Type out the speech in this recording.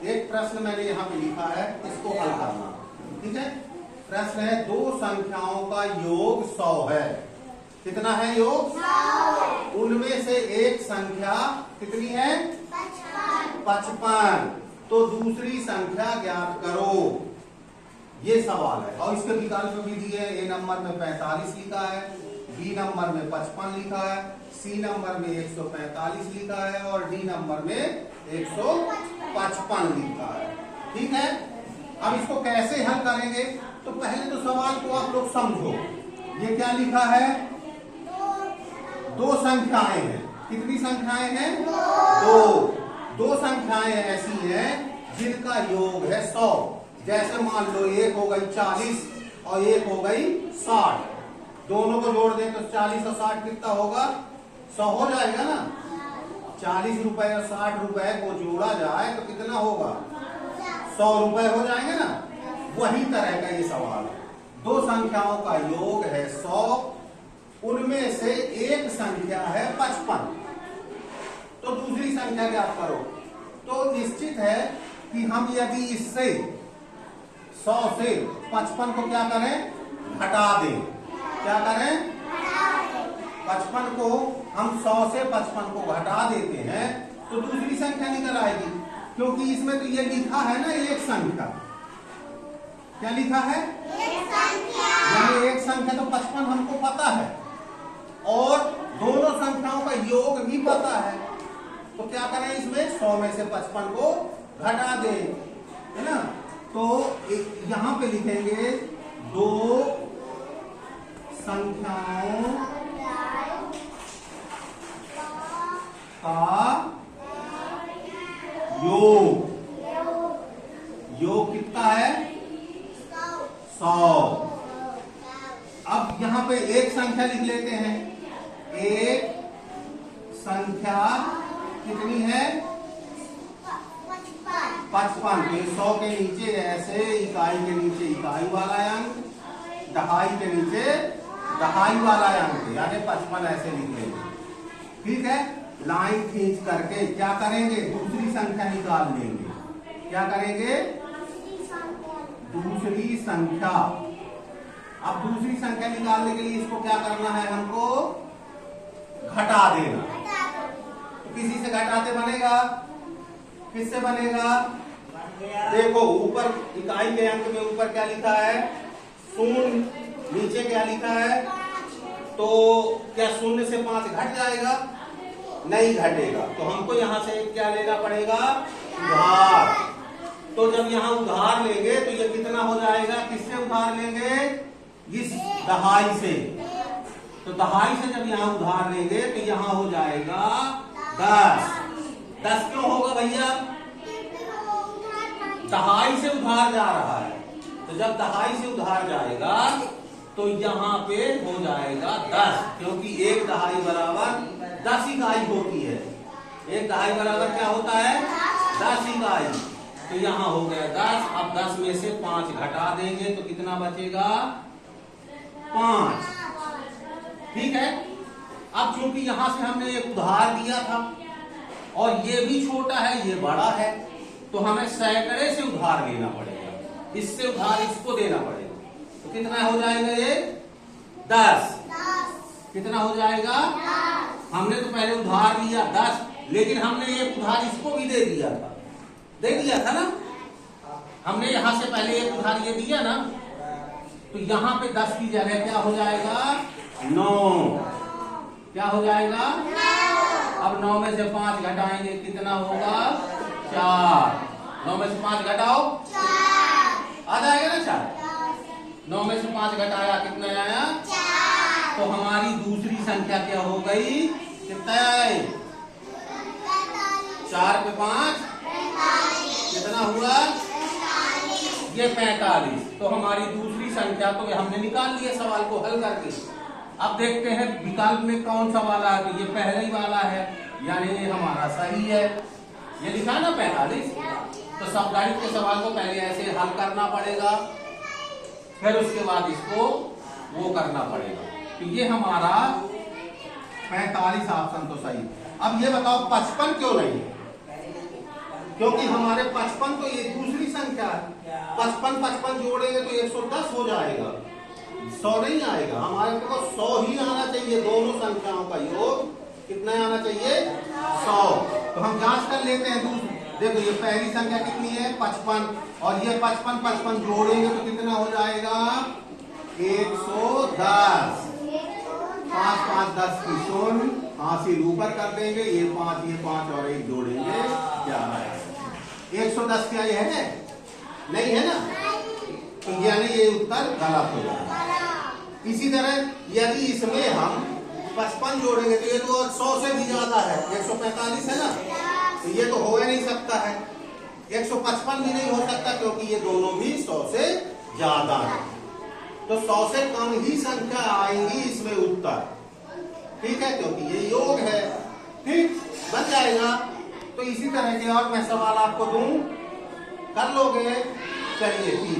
एक प्रश्न मैंने यहाँ पे लिखा है, इसको हल करना। ठीक है, प्रश्न है दो संख्याओं का योग 100 है। कितना है योग? 100। उनमें से एक संख्या कितनी है? 55। तो दूसरी संख्या ज्ञात करो, ये सवाल है। और इसके विकल्प भी दिए, ए नंबर में 45 लिखा है, बी नंबर में 55 लिखा है, सी नंबर में 145 लिखा है और डी नंबर में 155 लिखा है। ठीक है, अब इसको कैसे हल करेंगे? तो पहले तो सवाल को आप लोग समझो। ये क्या लिखा है? दो संख्याएं हैं। कितनी संख्याएं हैं? दो संख्याएं ऐसी हैं जिनका योग है 100। जैसे मान लो एक हो गई 40 और एक हो गई 60। दोनों को जोड़ दें तो 40 और 60 कितना होगा? 100 हो जाएगा ना। 40 रुपए और 60 रुपए को जोड़ा जाए तो कितना होगा? 100 रुपए हो जाएंगे ना। वही तरह का ये सवाल है। दो संख्याओं का योग है 100, उनमें से एक संख्या है 55। तो दूसरी संख्या ज्ञात करो। तो निश्चित है कि हम यदि इससे 100 से 55 को क्या करें? घटा दें। क्या करें? 55 को हम 100 से 55 को घटा देते हैं तो दूसरी संख्या निकल आएगी। क्योंकि इसमें तो ये लिखा है ना एक संख्या। क्या लिखा है? एक संख्या। यानी एक संख्या तो 55 हमको पता है और दोनों संख्याओं का योग भी पता है। तो क्या करें? इसमें 100 में से 55 को घटा दें, है ना। तो यहां पे लिखेंगे दो संख्याओं का योग। योग कितना है? 100। अब यहां पे एक संख्या लिख लेते हैं। एक संख्या कितनी है? 55। तो 100 के नीचे ऐसे इकाई के नीचे इकाई वाला अंक, दहाई के नीचे दहाई वाला अंक, यानी 55 ऐसे लिख लेंगे। ठीक है, लाइन खींच करके क्या करेंगे? दूसरी संख्या निकाल लेंगे। क्या करेंगे? दूसरी संख्या। अब दूसरी संख्या निकालने के लिए इसको क्या करना है? हमको घटा देना। तो किसी से घटाते बनेगा? किससे बनेगा? देखो ऊपर इकाई के अंक में ऊपर क्या लिखा है? शून्य। नीचे क्या लिखा है? तो क्या शून्य से 5 घट जाएगा? नहीं घटेगा। तो हमको यहां से क्या लेना पड़ेगा? उधार। तो जब यहां उधार लेंगे तो ये कितना हो जाएगा? किससे उधार लेंगे? इस दहाई से। तो दहाई से जब यहां उधार लेंगे तो यहां हो जाएगा 10। 10 क्यों होगा भैया? दहाई से उधार जा रहा है। तो जब दहाई से उधार जाएगा तो यहाँ पे हो जाएगा 10, क्योंकि एक दहाई बराबर 10 इकाई होती है। एक दहाई बराबर क्या होता है? 10 इकाई। तो यहाँ हो गया 10। अब 10 में से 5 घटा देंगे तो कितना बचेगा? 5। ठीक है, अब चूंकि यहां से हमने एक उधार दिया था और ये भी छोटा है ये बड़ा है, तो हमें सैकड़े से उधार लेना पड़ेगा। इससे उधार इसको देना पड़ेगा। तो कितना हो जाएगा ये? 10। कितना हो जाएगा? हमने तो पहले उधार लिया 10, लेकिन हमने ये उधार इसको भी दे दिया था। दे दिया था ना। हमने यहां से पहले एक उधार ये दिया ना, तो यहां पे 10 की जगह क्या हो जाएगा? 9। क्या हो जाएगा? 9। अब 9 में से 5 घटाएंगे कितना होगा? 4। 9 में से 5 घटाओ 4 आ जाएगा ना। 4। 9 में से 5 घटाया कितना आया? 4। तो हमारी दूसरी संख्या क्या हो गई? कितना आए? 4 पे 5 कितना हुआ? ये 45। तो हमारी दूसरी संख्या तो हमने निकाल लिया सवाल को हल करके। अब देखते हैं विकल्प में कौन सा वाला है। तो ये पहले ही वाला है, यानी ये हमारा सही है। ये लिखा ना 45। तो सब गणित के सवाल को पहले ऐसे हल करना पड़ेगा, फिर उसके बाद इसको वो करना पड़ेगा। तो ये हमारा 45 ऑप्शन तो सही। अब ये बताओ 55 क्यों नहीं है? क्योंकि हमारे 55 तो ये दूसरी संख्या है। 55 जोड़ेंगे तो 110 हो जाएगा, 100 नहीं आएगा। हमारे को 100 ही आना चाहिए। दोनों संख्याओं का योग कितना आना चाहिए? 100। तो हम जांच कर लेते हैं। देखो ये पहली संख्या कितनी है? 55, और ये 55 जोड़ेंगे तो कितना हो जाएगा? 110। 5 5 10 की 0, हासिल ऊपर कर देंगे। ये 5 और 1 जोड़ेंगे 11। 110 क्या ये है? नहीं है ना, तो यानी ये उत्तर गलत हो जाएगा। इसी तरह यदि इसमें हम 55 जोड़ेंगे तो ये तो 100 से भी ज्यादा है, 145 है ना, तो ये तो हो ही नहीं सकता है। 155 भी नहीं हो सकता क्योंकि ये दोनों भी 100 से ज्यादा है। तो 100 से कम ही संख्या आएंगी इसमें उत्तर, ठीक है, क्योंकि ये योग है। ठीक बन जाएगा। तो इसी तरह के और मैं सवाल आपको दूं, कर लोगे? चलिए ठीक।